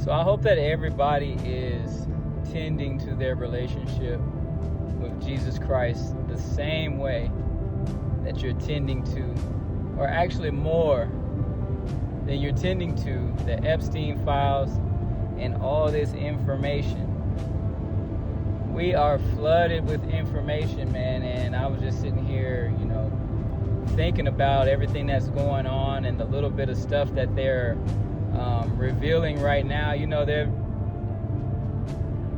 So I hope that everybody is tending to their relationship with Jesus Christ the same way that you're tending to, or actually more than you're tending to, the Epstein files and all this information. We are flooded with information, man, and I was just sitting here, thinking about everything that's going on and the little bit of stuff that they're revealing right now.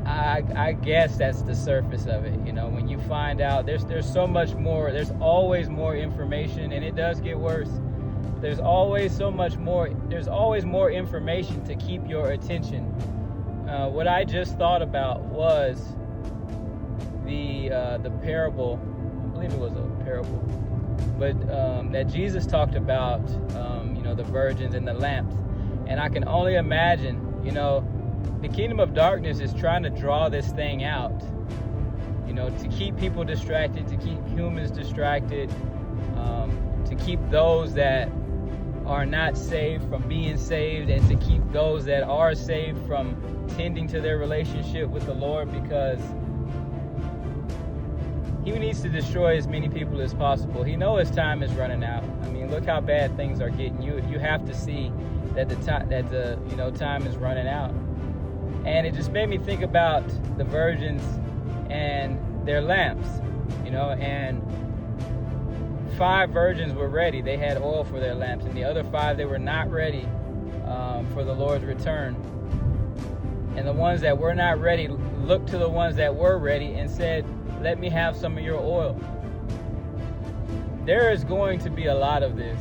I guess that's the surface of it. When you find out, there's so much more. There's always more information, and it does get worse. There's always so much more. There's always more information to keep your attention. What I just thought about was the parable. I believe it was a parable, but that Jesus talked about. The virgins and the lamps, and I can only imagine. The kingdom of darkness is trying to draw this thing out, to keep people distracted, to keep humans distracted, to keep those that are not saved from being saved, and to keep those that are saved from tending to their relationship with the Lord, because he needs to destroy as many people as possible. He knows his time is running out. I mean, look how bad things are getting. You have to see that the time is running out. And it just made me think about the virgins and their lamps, and 5 virgins were ready. They had oil for their lamps, and the other 5, they were not ready for the Lord's return. And the ones that were not ready looked to the ones that were ready and said, "Let me have some of your oil." There is going to be a lot of this,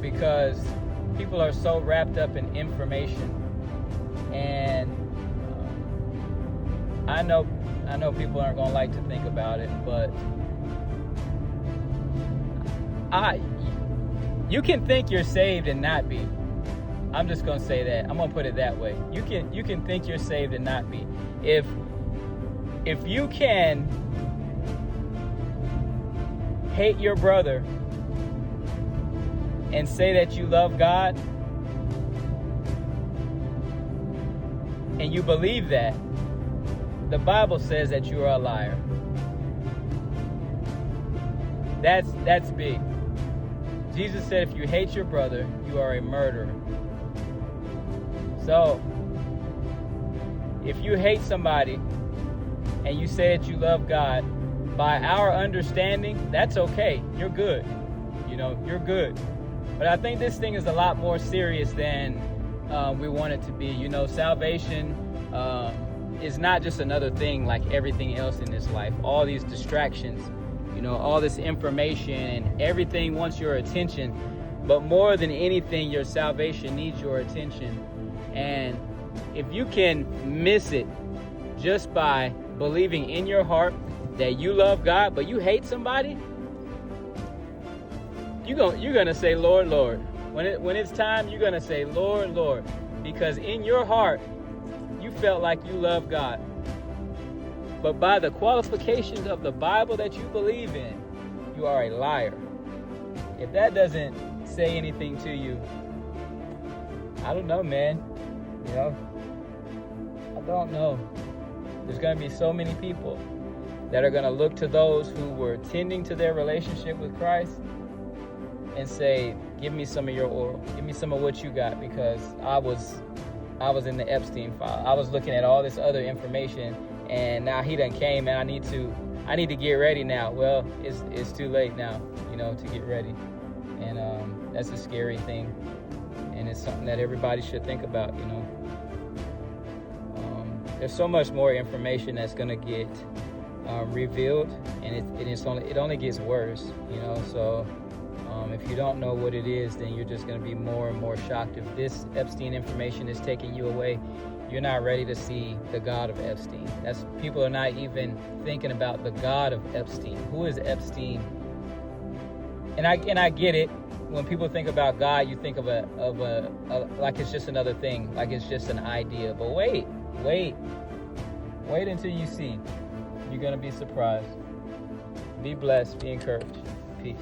because people are so wrapped up in information. And I know people aren't going to like to think about it, but you can think you're saved and not be. I'm just going to say that. I'm going to put it that way. You can think you're saved and not be. If you can hate your brother and say that you love God, and you believe that, the Bible says that you are a liar. That's big. Jesus said if you hate your brother, you are a murderer. So, if you hate somebody and you say that you love God, by our understanding, that's okay. You're good. You're good. But I think this thing is a lot more serious than we want it to be. Salvation is not just another thing like everything else in this life. All these distractions, all this information, and everything wants your attention. But more than anything, your salvation needs your attention. And if you can miss it just by believing in your heart that you love God, but you hate somebody, you're gonna say, "Lord, Lord." When it's time, you're gonna say, "Lord, Lord," because in your heart you felt like you love God. But by the qualifications of the Bible that you believe in, you are a liar. If that doesn't say anything to you, I don't know, man. I don't know. There's going to be so many people that are going to look to those who were tending to their relationship with Christ and say, "Give me some of your oil. Give me some of what you got," because I was in the Epstein file. I was looking at all this other information, and now he done came, and I need to get ready now. Well, it's too late now, to get ready. And that's a scary thing, and it's something that everybody should think about. There's so much more information that's gonna get revealed, and it only gets worse. So if you don't know what it is, then you're just going to be more and more shocked. If this Epstein information is taking you away, you're not ready to see the God of Epstein. People are not even thinking about the God of Epstein. Who is Epstein? And I get it. When people think about God, you think of a like it's just another thing, like it's just an idea. But wait until you see. You're going to be surprised. Be blessed. Be encouraged. Peace.